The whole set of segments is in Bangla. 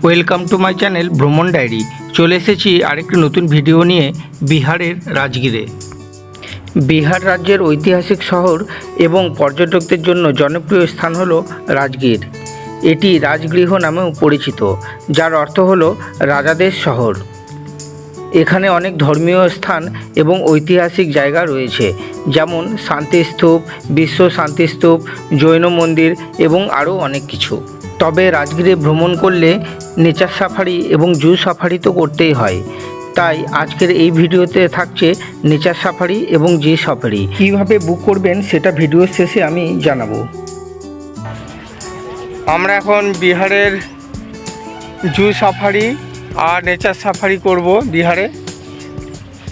ওয়েলকাম টু মাই চ্যানেল ভ্রমণ ডায়েরি। চলে এসেছি আরেকটি নতুন ভিডিও নিয়ে বিহারের রাজগীরে। বিহার রাজ্যের ঐতিহাসিক শহর এবং পর্যটকদের জন্য জনপ্রিয় স্থান হলো রাজগীর। এটি রাজগৃহ নামেও পরিচিত, যার অর্থ হলো রাজাদের শহর। এখানে অনেক ধর্মীয় স্থান এবং ঐতিহাসিক জায়গা রয়েছে, যেমন শান্তিস্তূপ, বিশ্ব শান্তিস্তূপ, জৈন মন্দির এবং আরও অনেক কিছু। তবে রাজগীরে ভ্রমণ করলে নেচার সাফারি এবং জু সাফারি তো করতেই হয়, তাই আজকের এই ভিডিওতে থাকছে নেচার সাফারি এবং জু সাফারি। কীভাবে বুক করবেন সেটা ভিডিওর শেষে আমি জানাবো। আমরা এখন বিহারের জু সাফারি আর নেচার সাফারি করব। বিহারে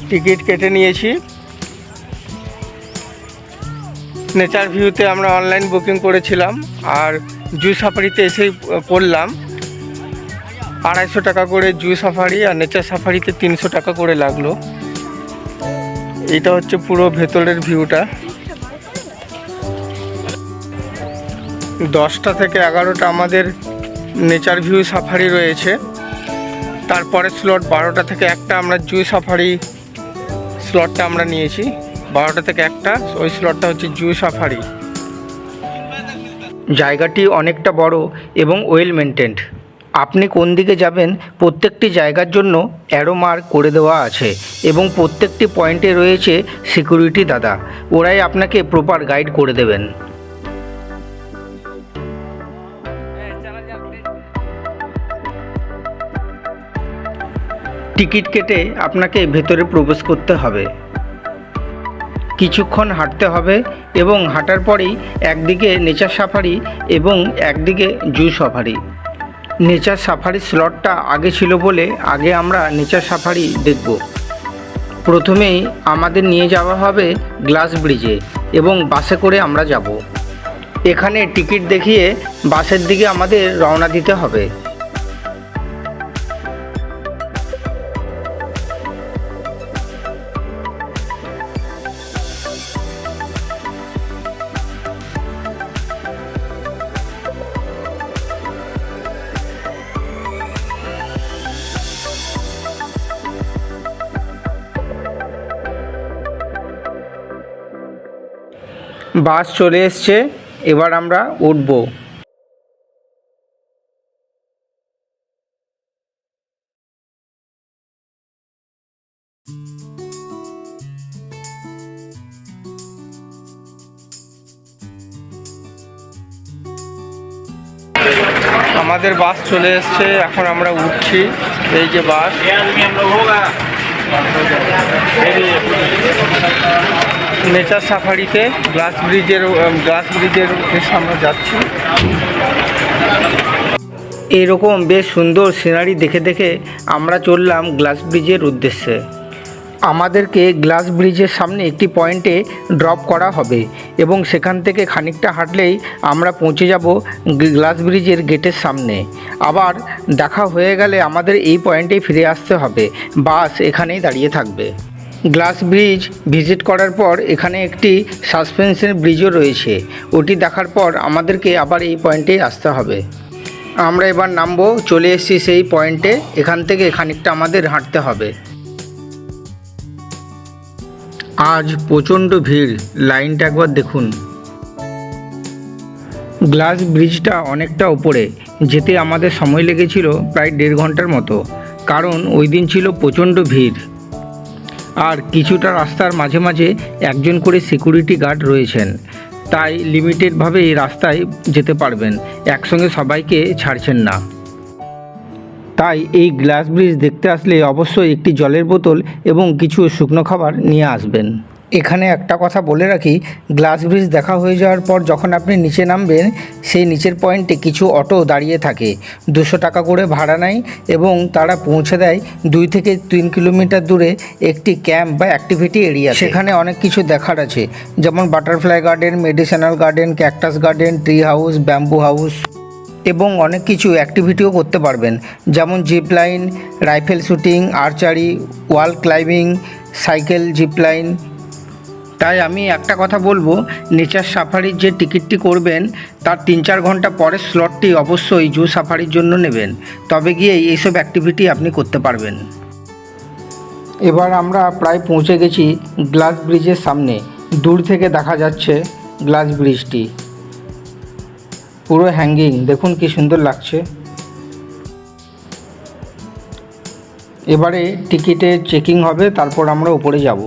টিকিট কেটে নিয়েছি। নেচার ভিউতে আমরা অনলাইন বুকিং করেছিলাম, আর জু সাফারিতে এসেই পড়লাম 250 টাকা করে জু সাফারি, আর নেচার সাফারিতে 300 টাকা করে লাগলো। এটা হচ্ছে পুরো ভেতরের ভিউটা। 10টা থেকে 11টা আমাদের নেচার ভিউ সাফারি রয়েছে। তারপরে স্লট 12টা থেকে 1টা আমরা জু সাফারি স্লটটা আমরা নিয়েছি। 12টা থেকে 1টা ওই স্লটটা হচ্ছে জু সাফারি। জায়গাটি অনেকটা বড় এবং ওয়েল মেনটেন্ড। আপনি কোন দিকে যাবেন প্রত্যেকটি জায়গার জন্য অ্যারো মার্ক করে দেওয়া আছে, এবং প্রত্যেকটি পয়েন্টে রয়েছে সিকিউরিটি দাদা। ওরাই আপনাকে প্রপার গাইড করে দেবেন। টিকিট কেটে আপনাকে ভেতরে প্রবেশ করতে হবে। কিছুক্ষণ হাঁটতে হবে এবং হাঁটার পরেই একদিকে নেচার সাফারি এবং একদিকে জু সাফারি। নেচার সাফারি স্লটটা আগে ছিল বলে আগে আমরা নেচার সাফারি দেখব। প্রথমেই আমাদের নিয়ে যাওয়া হবে গ্লাস ব্রিজে এবং বাসে করে আমরা যাব। এখানে টিকিট দেখিয়ে বাসের দিকে আমাদের রওনা দিতে হবে। বাস চলে এসছে, এবার আমরা উঠব। আমাদের বাস চলে এসছে, এখন আমরা উঠছি। এই যে বাস, নেচার সাফারিতে গ্লাস ব্রিজের উদ্দেশ্যে আমরা যাচ্ছি। এরকম বেশ সুন্দর সিনারি দেখে দেখে আমরা চললাম গ্লাস ব্রিজের উদ্দেশ্যে। আমাদেরকে গ্লাস ব্রিজের সামনে একটি পয়েন্টে ড্রপ করা হবে এবং সেখান থেকে খানিকটা হাঁটলেই আমরা পৌঁছে যাব গ্লাস ব্রিজের গেটের সামনে। আবার দেখা হয়ে গেলে আমাদের এই পয়েন্টেই ফিরে আসতে হবে। বাস এখানেই দাঁড়িয়ে থাকবে। গ্লাস ব্রিজ ভিজিট করার পর এখানে একটি সাসপেনশন ব্রিজও রয়েছে। ওটি দেখার পর আমাদেরকে আবার এই পয়েন্টেই আসতে হবে। আমরা এবার নামবো, চলে এসেছি সেই পয়েন্টে। এখান থেকে খানিকটা আমাদের হাঁটতে হবে। আজ প্রচণ্ড ভিড়, লাইনটা একবার দেখুন। গ্লাস ব্রিজটা অনেকটা উপরে, যেতে আমাদের সময় লেগেছিল প্রায় 1.5 ঘন্টার মতো, কারণ ওই দিন ছিল প্রচণ্ড ভিড়। আর কিছুটা রাস্তার মাঝে মাঝে একজন করে সিকিউরিটি গার্ড রয়েছেন, তাই লিমিটেডভাবে এই রাস্তায় যেতে পারবেন, একসঙ্গে সবাইকে ছাড়ছেন না। তাই এই গ্লাস ব্রিজ দেখতে আসলে অবশ্যই একটি জলের বোতল এবং কিছু শুকনো খাবার নিয়ে আসবেন। এখানে একটা কথা বলে রাখি, গ্লাস ব্রিজ দেখা হয়ে যাওয়ার পর যখন আপনি নিচে নামবেন, সেই নিচের পয়েন্টে কিছু অটো দাঁড়িয়ে থাকে। 200 টাকা করে ভাড়া নেয় এবং তারা পৌঁছে দেয় 2 থেকে 3 কিলোমিটার দূরে একটি ক্যাম্প বা অ্যাক্টিভিটি এরিয়া। সেখানে অনেক কিছু দেখার আছে, যেমন butterfly garden, medicinal garden, cactus garden, tree house, bamboo house এবং অনেক কিছু অ্যাক্টিভিটিও করতে পারবেন, যেমন zip line, rifle shooting, archery, wall climbing, cycle zip line, তাই আমি একটা কথা বলবো, নেচার সাফারির যে টিকিটটি করবেন তার 3-4 ঘন্টা পরের স্লটটি অবশ্যই জু সাফারির জন্য নেবেন, তবে গিয়ে এইসব অ্যাক্টিভিটি আপনি করতে পারবেন। এবার আমরা প্রায় পৌঁছে গেছি গ্লাস ব্রিজের সামনে। দূর থেকে দেখা যাচ্ছে গ্লাস ব্রিজটি, পুরো হ্যাঙ্গিং, দেখুন কি সুন্দর লাগছে। এবারে টিকিটের চেকিং হবে, তারপর আমরা উপরে যাব।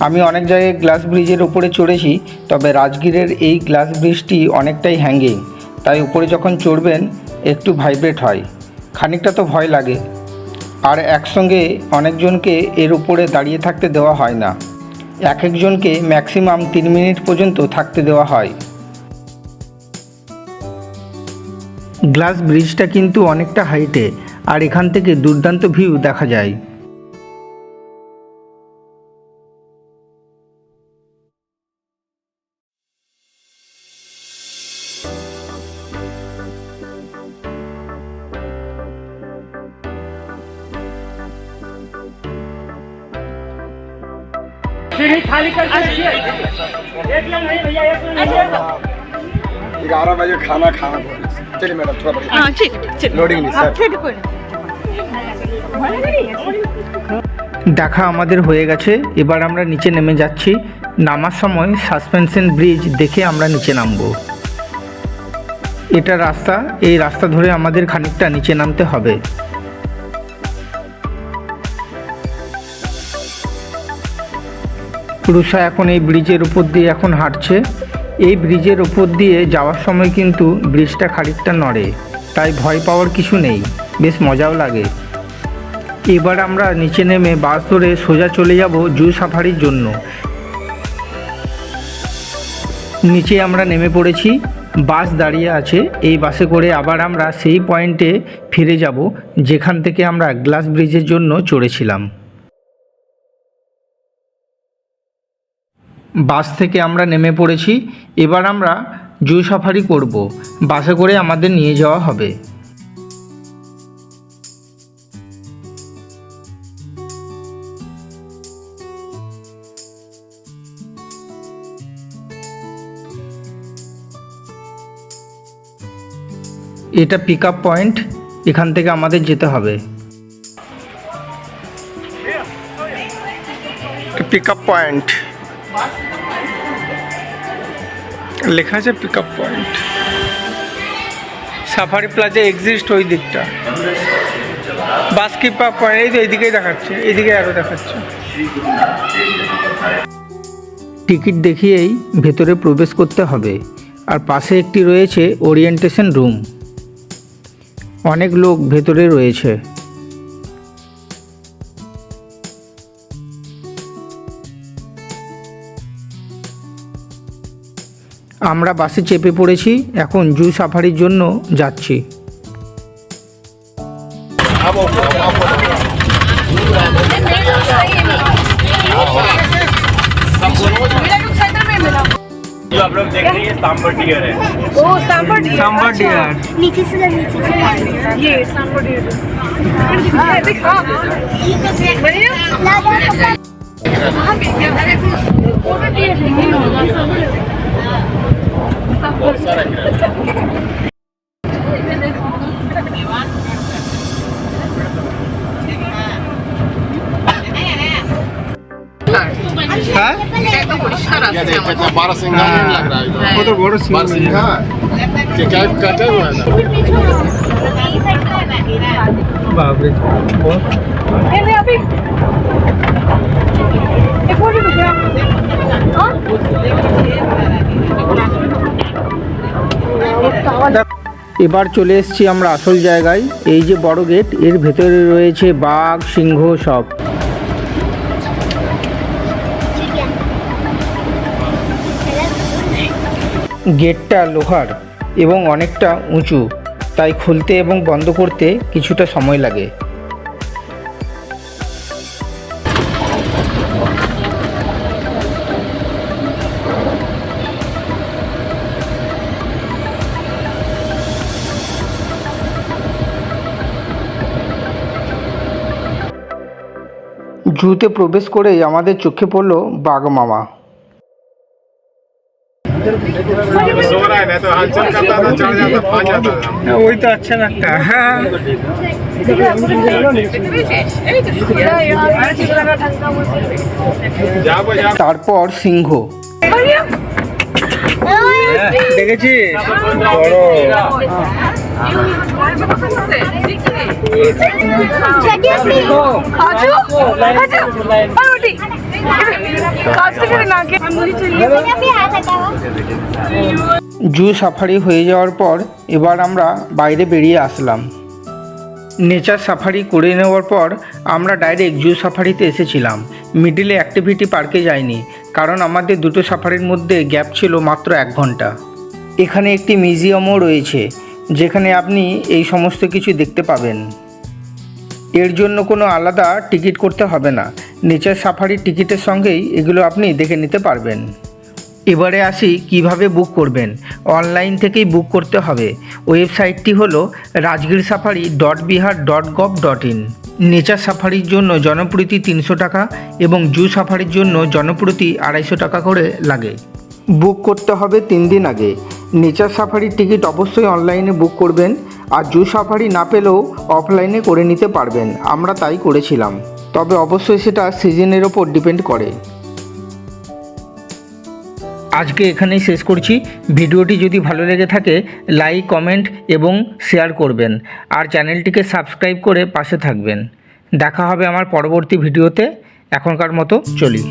আমি অনেক জায়গায় গ্লাস ব্রিজের উপরে চড়েছি, তবে রাজগীরের এই গ্লাস ব্রিজটি অনেকটাই হ্যাঙ্গিং, তাই উপরে যখন চড়বেন একটু ভাইব্রেট হয়, খানিকটা তো ভয় লাগে। আর একসঙ্গে অনেকজনকে এর উপরে দাঁড়িয়ে থাকতে দেওয়া হয় না, এক একজনকে ম্যাক্সিমাম 3 মিনিট পর্যন্ত থাকতে দেওয়া হয়। গ্লাস ব্রিজটা কিন্তু অনেকটা হাইটে, আর এখান থেকে দুর্দান্ত ভিউ দেখা যায়। खाली करके रखिए। एक मिनट नहीं भैया, एक मिनट नहीं। 11 बजे खाना खाना चलिए मैडम थोड़ा बढ़िया। हाँ ठीक ठीक लोडिंग नहीं सर। ठीक कोई দেখা আমাদের হয়ে গেছে, এবার আমরা নিচে নেমে যাচ্ছি। নামার সময় সাসপেনশন ব্রিজ দেখে আমরা নিচে নামবো। এটা রাস্তা, এই রাস্তা ধরে আমাদের খানিকটা নিচে নামতে হবে। রুষা এখন এই ব্রিজের উপর দিয়ে এখন হাঁটছে। এই ব্রিজের উপর দিয়ে যাওয়ার সময় কিন্তু ব্রিজটা খানিকটা নড়ে, তাই ভয় পাওয়ার কিছু নেই, বেশ মজাও লাগে। এবার আমরা নিচে নেমে বাস ধরে সোজা চলে যাব জু সাফারির জন্য। নিচে আমরা নেমে পড়েছি, বাস দাঁড়িয়ে আছে। এই বাসে করে আবার আমরা সেই পয়েন্টে ফিরে যাব যেখান থেকে আমরা গ্লাস ব্রিজের জন্য চড়েছিলাম। বাস থেকে আমরা নেমে পড়েছি, এবার আমরা জু সাফারি করব। বাসে করে আমাদের নিয়ে যাওয়া হবে। এটা পিক আপ পয়েন্ট, এখান থেকে আমাদের যেতে হবে। पिक अप पॉइंट লেখা আছে pick up point. Safari Plaza exist ওই দিকটা, বাস পিক আপ পয়েন্ট এই তো এইদিকেই দেখাচ্ছে, এইদিকে আরও দেখাচ্ছে। টিকিট দেখিয়েই ভেতরে প্রবেশ করতে হবে, আর পাশে একটি রয়েছে ওরিয়েন্টেশন রুম। অনেক লোক ভেতরে রয়েছে। আমরা বাসে চেপে পড়েছি, এখন জু সাফারির জন্য যাচ্ছি। जो आप लोग देख रहे हैं ये सांबर डियर है। ओ सांबर डियर। सांबर डियर। नीचे से ये सांबर डियर। हाँ दिखा। बढ़िया। हाँ क्या है? वो भी डियर नहीं होगा सांबर डियर। হ্যাঁ, ये देखो कितना 12 सिंगा लग रहा है इधर। কত বড় সিং। 12 सिंगा क्या कहते हुआ है ना। বাপরে, ये अभी एक और भी गया। हाँ এবার চলে এসেছি আমরা আসল জায়গায়। এই যে বড় গেট, এর ভেতরে রয়েছে বাঘ, সিংহ সব। গেটটা লোহার এবং অনেকটা উঁচু, তাই খুলতে এবং বন্ধ করতে কিছুটা সময় লাগে। জুতে প্রবেশ করেই আমাদের চোখে পড়ল বাঘ মামা। सो रहा है ना तो हलचल करता था, चढ़ जाता, भाग जाता था। ওই তো আচ্ছা লাগতা। হ্যাঁ, जाओ जाओ। তারপর সিংহ দেখেছিস? জু সাফারি হয়ে যাওয়ার পর এবার আমরা বাইরে বেরিয়ে আসলাম। নেচার সাফারি করে নেওয়ার পর আমরা ডাইরেক্ট জু সাফারিতে এসেছিলাম। মিডিলে অ্যাক্টিভিটি পার্কে যাইনি, কারণ আমাদের দুটো সাফারির মধ্যে গ্যাপ ছিল মাত্র 1 ঘন্টা। এখানে একটি মিউজিয়ামও রয়েছে, যেখানে আপনি এই সমস্ত কিছু দেখতে পাবেন। এর জন্য কোনো আলাদা টিকিট করতে হবে না, নেচার সাফারির টিকিটের সঙ্গেই এগুলো আপনি দেখে নিতে পারবেন। এবারে আসি কিভাবে বুক করবেন। অনলাইন থেকেই বুক করতে হবে। ওয়েবসাইটটি হলো rajgirsafari.bihar.gov.in। নেচার সাফারির জন্য জনপ্রতি 300 টাকা এবং জু সাফারির জন্য জনপ্রতি 250 টাকা করে লাগে। বুক করতে হবে 3 দিন আগে। নেচার সাফারির টিকিট অবশ্যই অনলাইনে বুক করবেন, আর জু সাফারি না পেলেও অফলাইনে করে নিতে পারবেন। আমরা তাই করেছিলাম, তবে অবশ্যই সেটা সিজনের ওপর ডিপেন্ড করে। আজকে এখানেই শেষ করছি। ভিডিওটি যদি ভালো লেগে থাকে লাইক, কমেন্ট এবং শেয়ার করবেন, আর চ্যানেলটিকে সাবস্ক্রাইব করে পাশে থাকবেন। দেখা হবে আমার পরবর্তী ভিডিওতে। এখনকার মতো চলি।